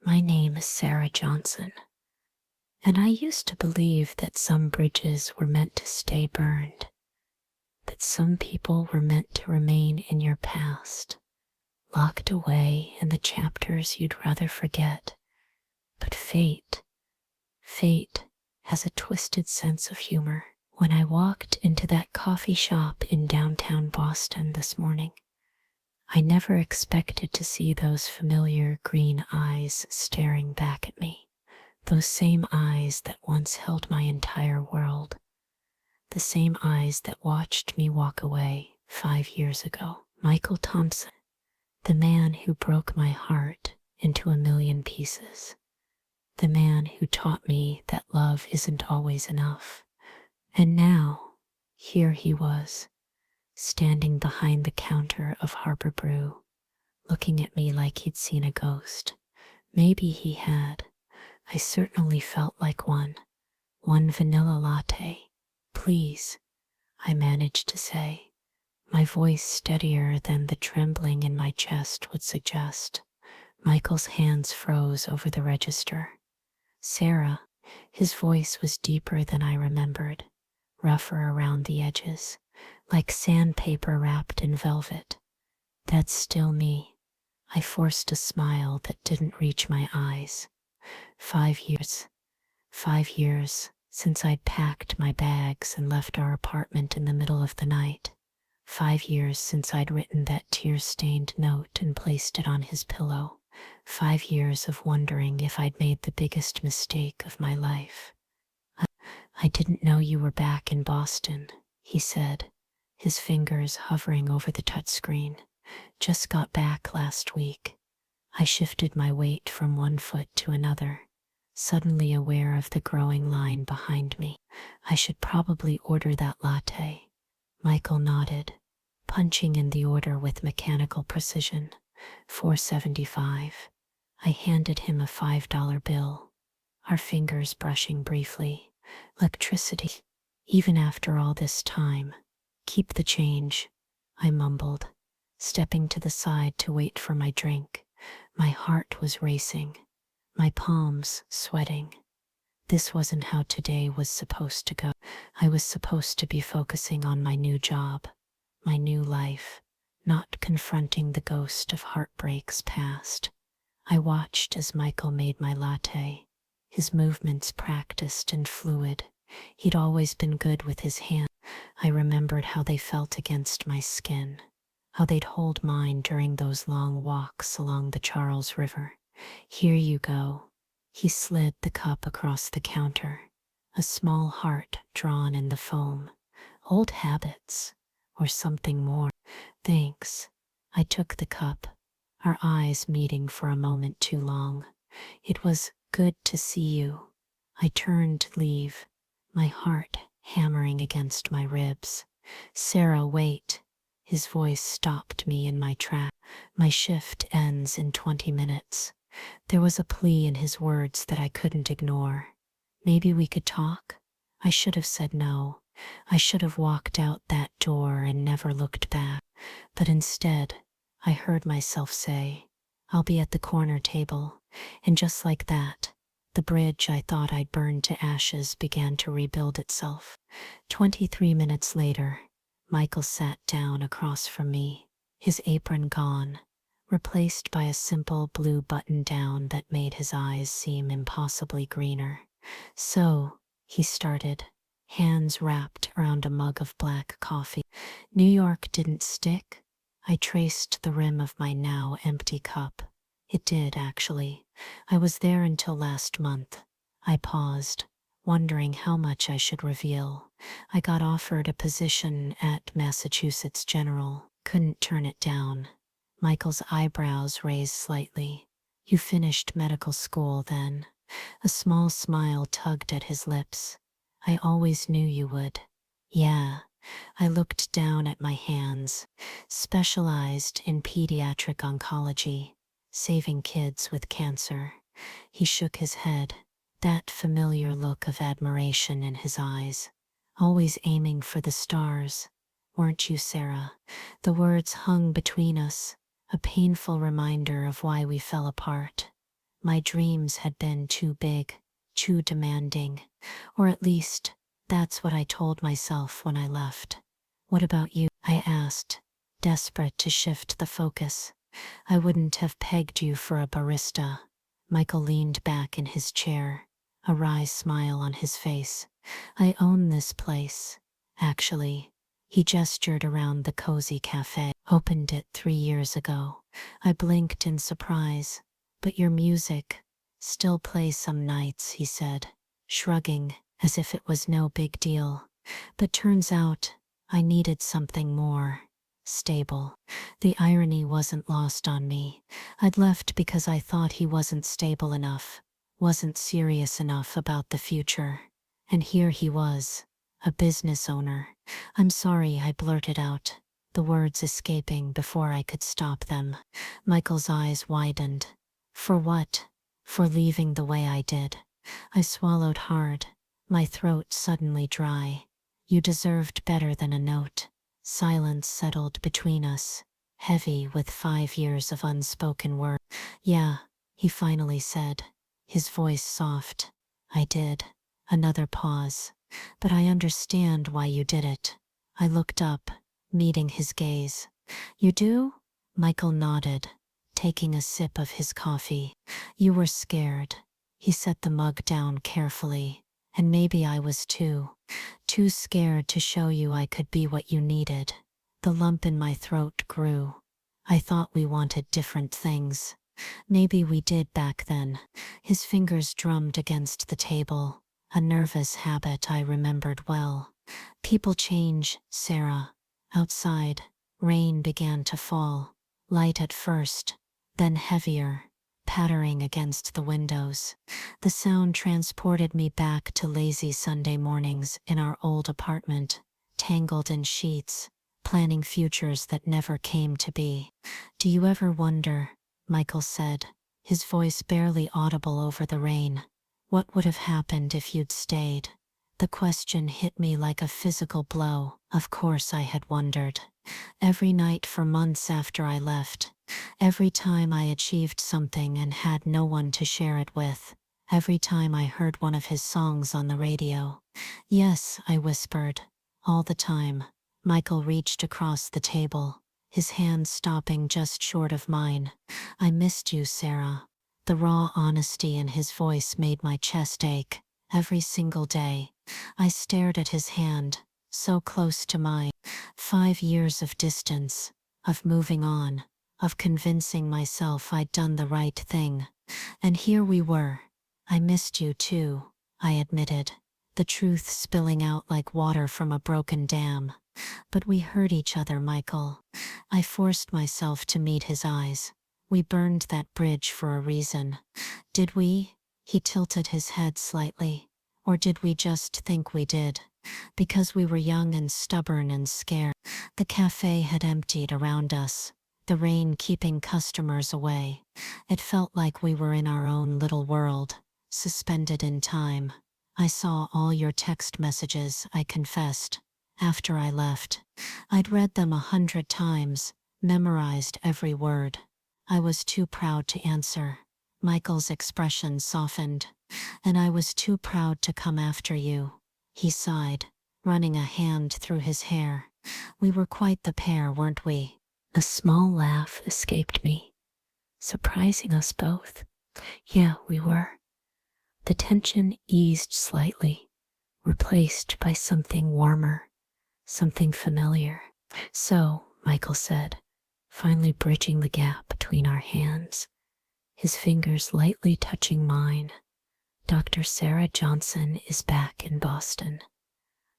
My name is Sarah Johnson, and I used to believe that some bridges were meant to stay burned, that some people were meant to remain in your past, locked away in the chapters you'd rather forget. But fate has a twisted sense of humor. When I walked into that coffee shop in downtown Boston this morning, I never expected to see those familiar green eyes staring back at me. Those same eyes that once held my entire world. The same eyes that watched me walk away 5 years ago. Michael Thompson, the man who broke my heart into a million pieces. The man who taught me that love isn't always enough. And now, here he was, standing behind the counter of Harbor Brew, looking at me like he'd seen a ghost. Maybe he had. I certainly felt like one. One vanilla latte, please, I managed to say, my voice steadier than the trembling in my chest would suggest. Michael's hands froze over the register. Sarah, his voice was deeper than I remembered, rougher around the edges, like sandpaper wrapped in velvet. That's still me. I forced a smile that didn't reach my eyes. 5 years since I'd packed my bags and left our apartment in the middle of the night. 5 years since I'd written that tear-stained note and placed it on his pillow. 5 years of wondering if I'd made the biggest mistake of my life. I didn't know you were back in Boston, he said, his fingers hovering over the touchscreen. Just got back last week. I shifted my weight from one foot to another, suddenly aware of the growing line behind me. I should probably order that latte. Michael nodded, punching in the order with mechanical precision. $4.75. I handed him a $5 bill, our fingers brushing briefly. Electricity. Even after all this time. Keep the change, I mumbled, stepping to the side to wait for my drink. My heart was racing, my palms sweating. This wasn't how today was supposed to go. I was supposed to be focusing on my new job, my new life, not confronting the ghost of heartbreaks past. I watched as Michael made my latte, his movements practiced and fluid. He'd always been good with his hands. I remembered how they felt against my skin, how they'd hold mine during those long walks along the Charles River. Here you go. He slid the cup across the counter, a small heart drawn in the foam. Old habits, or something more. Thanks. I took the cup, our eyes meeting for a moment too long. It was good to see you. I turned to leave, my heart hammering against my ribs. Sarah, wait. His voice stopped me in my track. My shift ends in 20 minutes. There was a plea in his words that I couldn't ignore. Maybe we could talk? I should have said no. I should have walked out that door and never looked back. But instead, I heard myself say, I'll be at the corner table. And just like that, the bridge I thought I'd burned to ashes began to rebuild itself. 23 minutes later, Michael sat down across from me, his apron gone, replaced by a simple blue button-down that made his eyes seem impossibly greener. So, he started, hands wrapped around a mug of black coffee. New York didn't stick. I traced the rim of my now empty cup. It did, actually. I was there until last month. I paused, wondering how much I should reveal. I got offered a position at Massachusetts General. Couldn't turn it down. Michael's eyebrows raised slightly. You finished medical school then. A small smile tugged at his lips. I always knew you would. Yeah. I looked down at my hands. Specialized in pediatric oncology, saving kids with cancer. He shook his head, that familiar look of admiration in his eyes. Always aiming for the stars, weren't you, Sarah? The words hung between us, a painful reminder of why we fell apart. My dreams had been too big, too demanding. Or at least, that's what I told myself when I left. What about you? I asked, desperate to shift the focus. I wouldn't have pegged you for a barista. Michael leaned back in his chair, a wry smile on his face. I own this place. Actually, he gestured around the cozy cafe. Opened it 3 years ago. I blinked in surprise. But your music still plays some nights, he said, shrugging as if it was no big deal. But turns out I needed something more stable. The irony wasn't lost on me. I'd left because I thought he wasn't stable enough, wasn't serious enough about the future. And here he was, a business owner. I'm sorry, I blurted out, the words escaping before I could stop them. Michael's eyes widened. For what? For leaving the way I did. I swallowed hard, my throat suddenly dry. You deserved better than a note. Silence settled between us, heavy with 5 years of unspoken word. Yeah, he finally said, his voice soft. I did. Another pause. But I understand why you did it. I looked up, meeting his gaze. You do? Michael nodded, taking a sip of his coffee. You were scared. He set the mug down carefully. And maybe I was too. Too scared to show you I could be what you needed. The lump in my throat grew. I thought we wanted different things. Maybe we did back then. His fingers drummed against the table, a nervous habit I remembered well. People change, Sarah. Outside, rain began to fall, light at first, then heavier, pattering against the windows. The sound transported me back to lazy Sunday mornings in our old apartment, tangled in sheets, planning futures that never came to be. Do you ever wonder, Michael said, his voice barely audible over the rain, what would have happened if you'd stayed? The question hit me like a physical blow. Of course I had wondered. Every night for months after I left. Every time I achieved something and had no one to share it with. Every time I heard one of his songs on the radio. Yes, I whispered. All the time. Michael reached across the table, his hand stopping just short of mine. I missed you, Sarah. The raw honesty in his voice made my chest ache. Every single day. I stared at his hand, so close to mine. 5 years of distance, of moving on, of convincing myself I'd done the right thing. And here we were. I missed you too, I admitted, the truth spilling out like water from a broken dam. But we hurt each other, Michael. I forced myself to meet his eyes. We burned that bridge for a reason. Did we? He tilted his head slightly. Or did we just think we did? Because we were young and stubborn and scared. The cafe had emptied around us, the rain keeping customers away. It felt like we were in our own little world, suspended in time. I saw all your text messages, I confessed, after I left. I'd read them 100 times, memorized every word. I was too proud to answer. Michael's expression softened. And I was too proud to come after you. He sighed, running a hand through his hair. We were quite the pair, weren't we? A small laugh escaped me, surprising us both. Yeah, we were. The tension eased slightly, replaced by something warmer, something familiar. So, Michael said, finally bridging the gap between our hands, his fingers lightly touching mine. Dr. Sarah Johnson is back in Boston.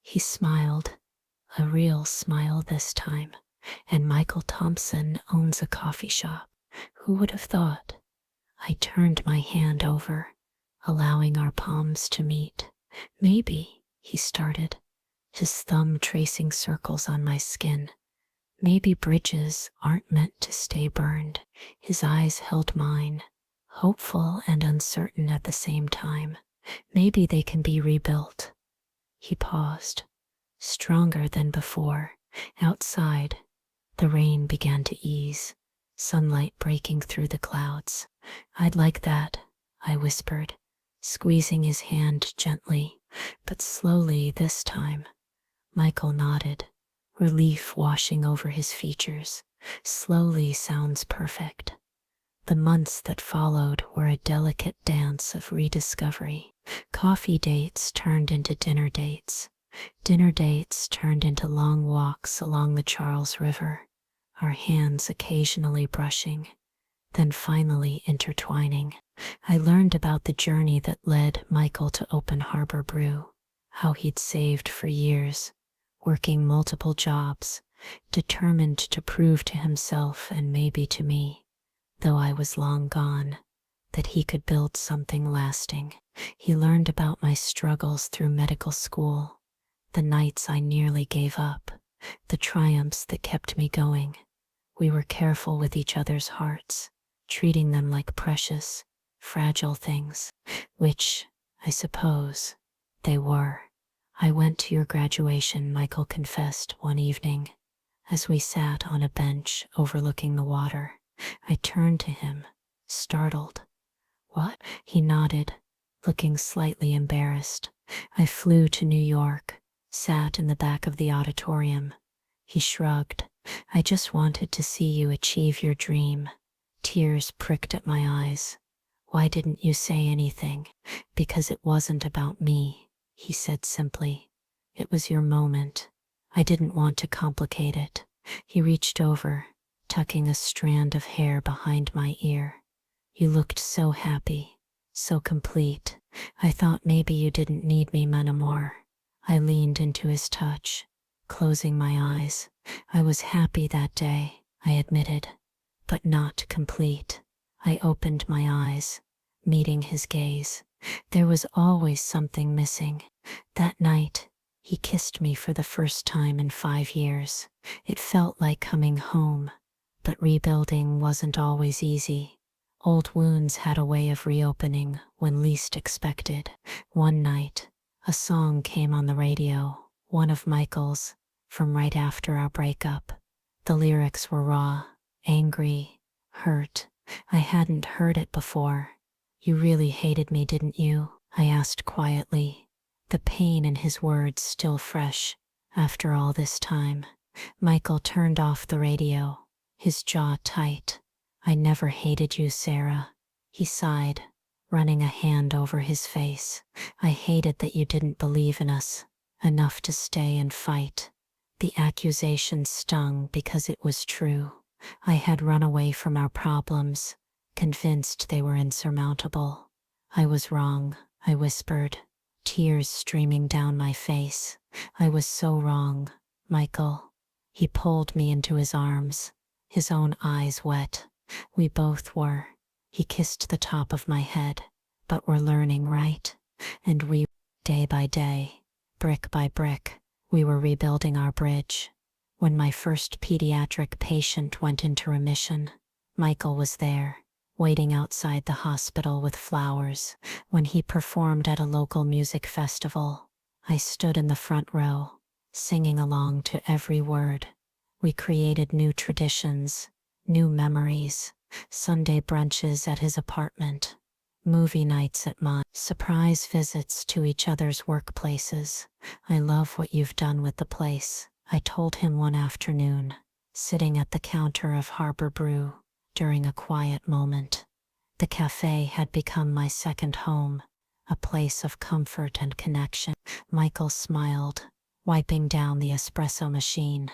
He smiled, a real smile this time, and Michael Thompson owns a coffee shop. Who would have thought? I turned my hand over, allowing our palms to meet. Maybe, he started, his thumb tracing circles on my skin. Maybe bridges aren't meant to stay burned. His eyes held mine, hopeful and uncertain at the same time. Maybe they can be rebuilt. He paused, stronger than before. Outside, the rain began to ease, sunlight breaking through the clouds. I'd like that, I whispered, squeezing his hand gently, but slowly this time. Michael nodded, relief washing over his features. Slowly sounds perfect. The months that followed were a delicate dance of rediscovery. Coffee dates turned into dinner dates. Dinner dates turned into long walks along the Charles River, our hands occasionally brushing, then finally intertwining. I learned about the journey that led Michael to open Harbor Brew, how he'd saved for years, working multiple jobs, determined to prove to himself and maybe to me, though I was long gone, that he could build something lasting. He learned about my struggles through medical school, the nights I nearly gave up, the triumphs that kept me going. We were careful with each other's hearts, treating them like precious, fragile things, which, I suppose, they were. I went to your graduation, Michael confessed one evening, as we sat on a bench overlooking the water. I turned to him, startled. What? He nodded, looking slightly embarrassed. I flew to New York, sat in the back of the auditorium. He shrugged. I just wanted to see you achieve your dream. Tears pricked at my eyes. Why didn't you say anything? Because it wasn't about me, he said simply. It was your moment. I didn't want to complicate it. He reached over, tucking a strand of hair behind my ear. You looked so happy, so complete. I thought maybe you didn't need me anymore. I leaned into his touch, closing my eyes. I was happy that day, I admitted, but not complete. I opened my eyes, meeting his gaze. There was always something missing. That night, he kissed me for the first time in 5 years. It felt like coming home, but rebuilding wasn't always easy. Old wounds had a way of reopening when least expected. One night, a song came on the radio, one of Michael's, from right after our breakup. The lyrics were raw, angry, hurt. I hadn't heard it before. You really hated me, didn't you? I asked quietly, the pain in his words still fresh after all this time. Michael turned off the radio, his jaw tight. I never hated you, Sarah, he sighed, running a hand over his face. I hated that you didn't believe in us enough to stay and fight. The accusation stung because it was true. I had run away from our problems, convinced they were insurmountable. I was wrong, I whispered, tears streaming down my face. I was so wrong, Michael. He pulled me into his arms, his own eyes wet. We both were. He kissed the top of my head. But we're learning, right? And we, day by day, brick by brick, we were rebuilding our bridge. When my first pediatric patient went into remission, Michael was there, waiting outside the hospital with flowers. When he performed at a local music festival, I stood in the front row, singing along to every word. We created new traditions, new memories, Sunday brunches at his apartment, movie nights at mine, surprise visits to each other's workplaces. I love what you've done with the place, I told him one afternoon, sitting at the counter of Harbor Brew during a quiet moment. The cafe had become my second home, a place of comfort and connection. Michael smiled, wiping down the espresso machine.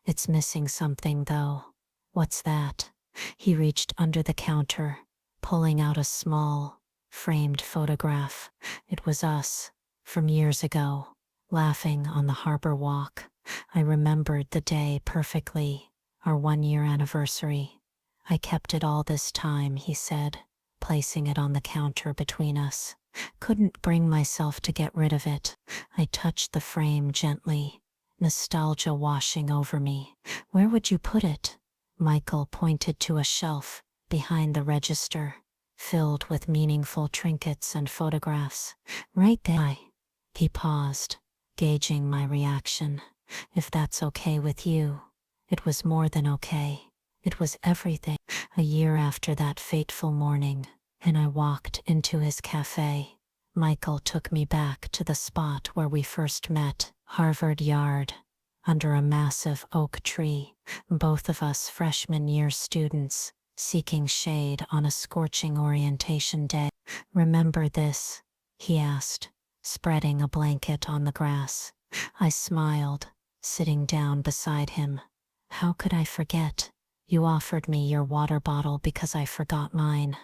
It's missing something though. What's that? He reached under the counter, pulling out a small, framed photograph. It was us, from years ago, laughing on the harbor walk. I remembered the day perfectly, our 1-year anniversary. I kept it all this time, he said, placing it on the counter between us. Couldn't bring myself to get rid of it. I touched the frame gently, nostalgia washing over me. Where would you put it? Michael pointed to a shelf behind the register, filled with meaningful trinkets and photographs. Right there. He paused, gauging my reaction. If that's okay with you. It was more than okay. It was everything. A year after that fateful morning, and I walked into his cafe. Michael took me back to the spot where we first met, Harvard Yard, under a massive oak tree, both of us freshman year students, seeking shade on a scorching orientation day. "Remember this?" he asked, spreading a blanket on the grass. I smiled, sitting down beside him. "How could I forget? You offered me your water bottle because I forgot mine."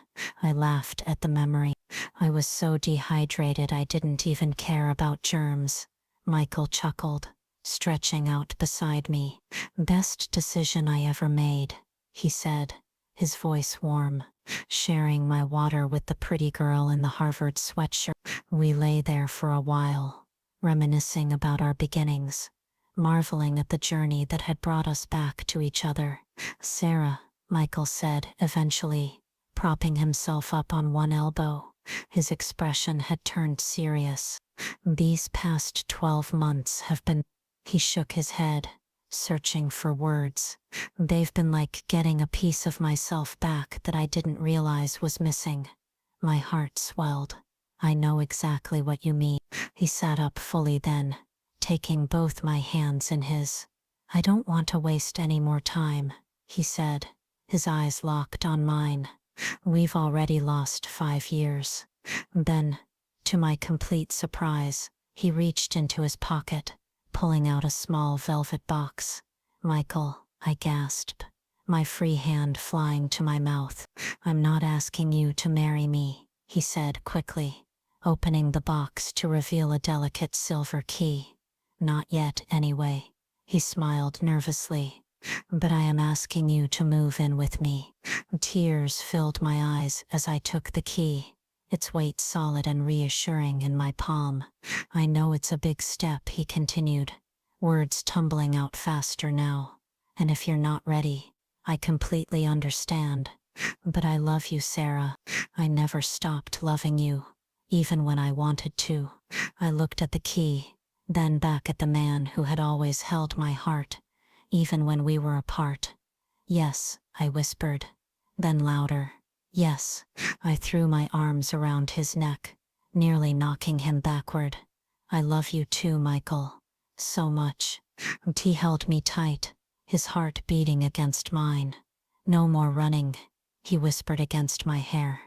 I laughed at the memory. I was so dehydrated I didn't even care about germs. Michael chuckled, stretching out beside me. "Best decision I ever made," he said, his voice warm, sharing my water with the pretty girl in the Harvard sweatshirt. We lay there for a while, reminiscing about our beginnings, marveling at the journey that had brought us back to each other. "Sarah," Michael said eventually, propping himself up on one elbow. His expression had turned serious. "These past 12 months have been—" He shook his head, searching for words. "They've been like getting a piece of myself back that I didn't realize was missing." My heart swelled. "I know exactly what you mean." He sat up fully then, taking both my hands in his. "I don't want to waste any more time," he said, his eyes locked on mine. "We've already lost 5 years." Then, to my complete surprise, he reached into his pocket, pulling out a small velvet box. "Michael," I gasped, my free hand flying to my mouth. "I'm not asking you to marry me," he said quickly, opening the box to reveal a delicate silver key. "Not yet, anyway." He smiled nervously. "But I am asking you to move in with me." Tears filled my eyes as I took the key, its weight solid and reassuring in my palm. "I know it's a big step," he continued, words tumbling out faster now. "And if you're not ready, I completely understand. But I love you, Sarah. I never stopped loving you, even when I wanted to." I looked at the key, then back at the man who had always held my heart, even when we were apart. "Yes," I whispered. Then louder, "Yes." I threw my arms around his neck, nearly knocking him backward. "I love you too, Michael. So much." He held me tight, his heart beating against mine. "No more running," he whispered against my hair.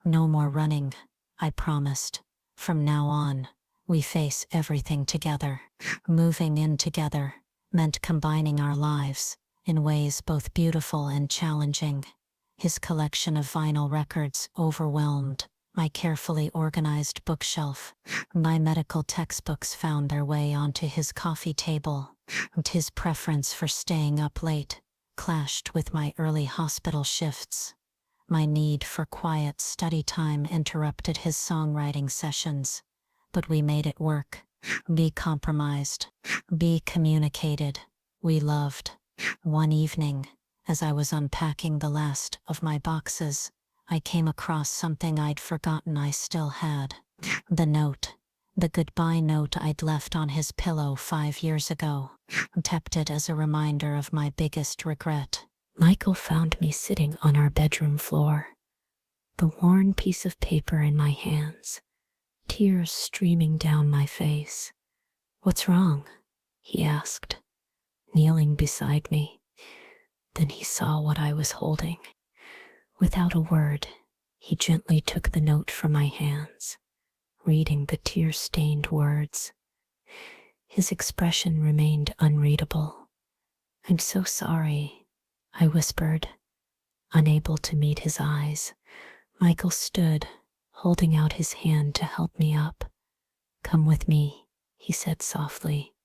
"No more running," I promised. "From now on, we face everything together." Moving in together meant combining our lives in ways both beautiful and challenging. His collection of vinyl records overwhelmed my carefully organized bookshelf. My medical textbooks found their way onto his coffee table, and his preference for staying up late clashed with my early hospital shifts. My need for quiet study time interrupted his songwriting sessions, but we made it work. We compromised. We communicated. We loved. One evening, as I was unpacking the last of my boxes, I came across something I'd forgotten I still had. The note. The goodbye note I'd left on his pillow 5 years ago, kept as a reminder of my biggest regret. Michael found me sitting on our bedroom floor, the worn piece of paper in my hands, tears streaming down my face. "What's wrong?" he asked, kneeling beside me. Then he saw what I was holding. Without a word, he gently took the note from my hands, reading the tear-stained words. His expression remained unreadable. "I'm so sorry," I whispered, unable to meet his eyes. Michael stood, holding out his hand to help me up. "Come with me," he said softly.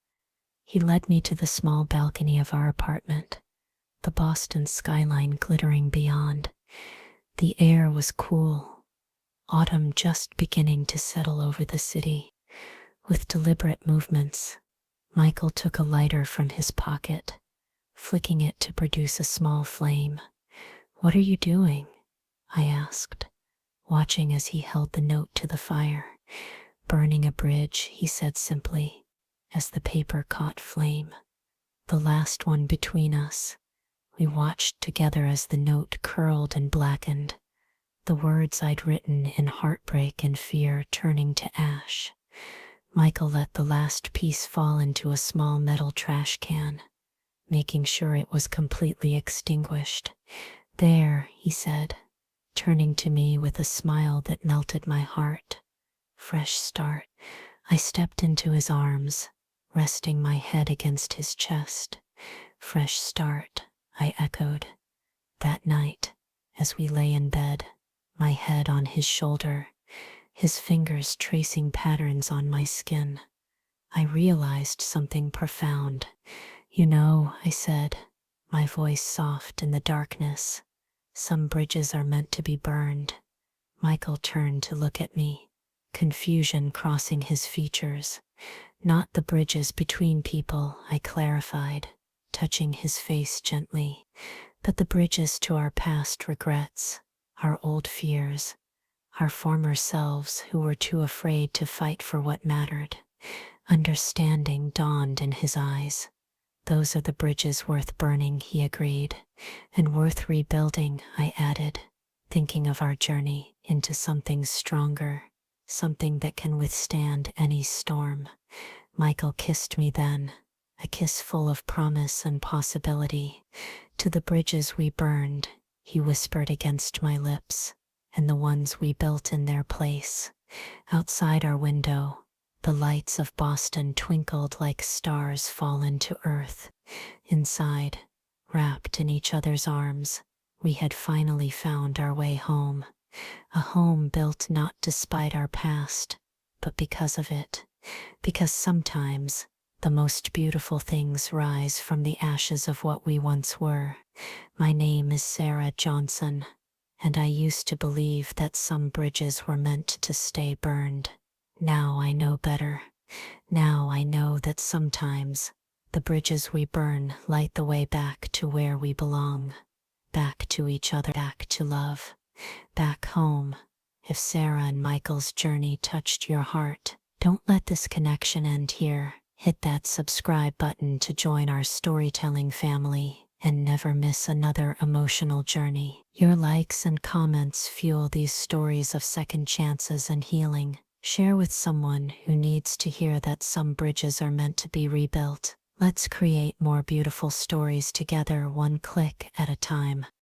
He led me to the small balcony of our apartment, the Boston skyline glittering beyond. The air was cool, autumn just beginning to settle over the city. With deliberate movements, Michael took a lighter from his pocket, flicking it to produce a small flame. "What are you doing?" I asked, watching as he held the note to the fire. "Burning a bridge," he said simply, as the paper caught flame. "The last one between us." We watched together as the note curled and blackened, the words I'd written in heartbreak and fear turning to ash. Michael let the last piece fall into a small metal trash can, making sure it was completely extinguished. "There," he said, turning to me with a smile that melted my heart. "Fresh start." I stepped into his arms, resting my head against his chest. "Fresh start," I echoed. That night, as we lay in bed, my head on his shoulder, his fingers tracing patterns on my skin, I realized something profound. "You know," I said, my voice soft in the darkness, "some bridges are meant to be burned." Michael turned to look at me, confusion crossing his features. "Not the bridges between people," I clarified, touching his face gently, "but the bridges to our past regrets, our old fears, our former selves who were too afraid to fight for what mattered." Understanding dawned in his eyes. "Those are the bridges worth burning," he agreed. "And worth rebuilding," I added, thinking of our journey into something stronger, something that can withstand any storm. Michael kissed me then, a kiss full of promise and possibility. "To the bridges we burned," he whispered against my lips, "and the ones we built in their place." Outside our window, the lights of Boston twinkled like stars fallen to earth. Inside, wrapped in each other's arms, we had finally found our way home. A home built not despite our past, but because of it. Because sometimes the most beautiful things rise from the ashes of what we once were. My name is Sarah Johnson, and I used to believe that some bridges were meant to stay burned. Now I know better. Now I know that sometimes the bridges we burn light the way back to where we belong. Back to each other, back to love, back home. If Sarah and Michael's journey touched your heart, don't let this connection end here. Hit that subscribe button to join our storytelling family and never miss another emotional journey. Your likes and comments fuel these stories of second chances and healing. Share with someone who needs to hear that some bridges are meant to be rebuilt. Let's create more beautiful stories together, one click at a time.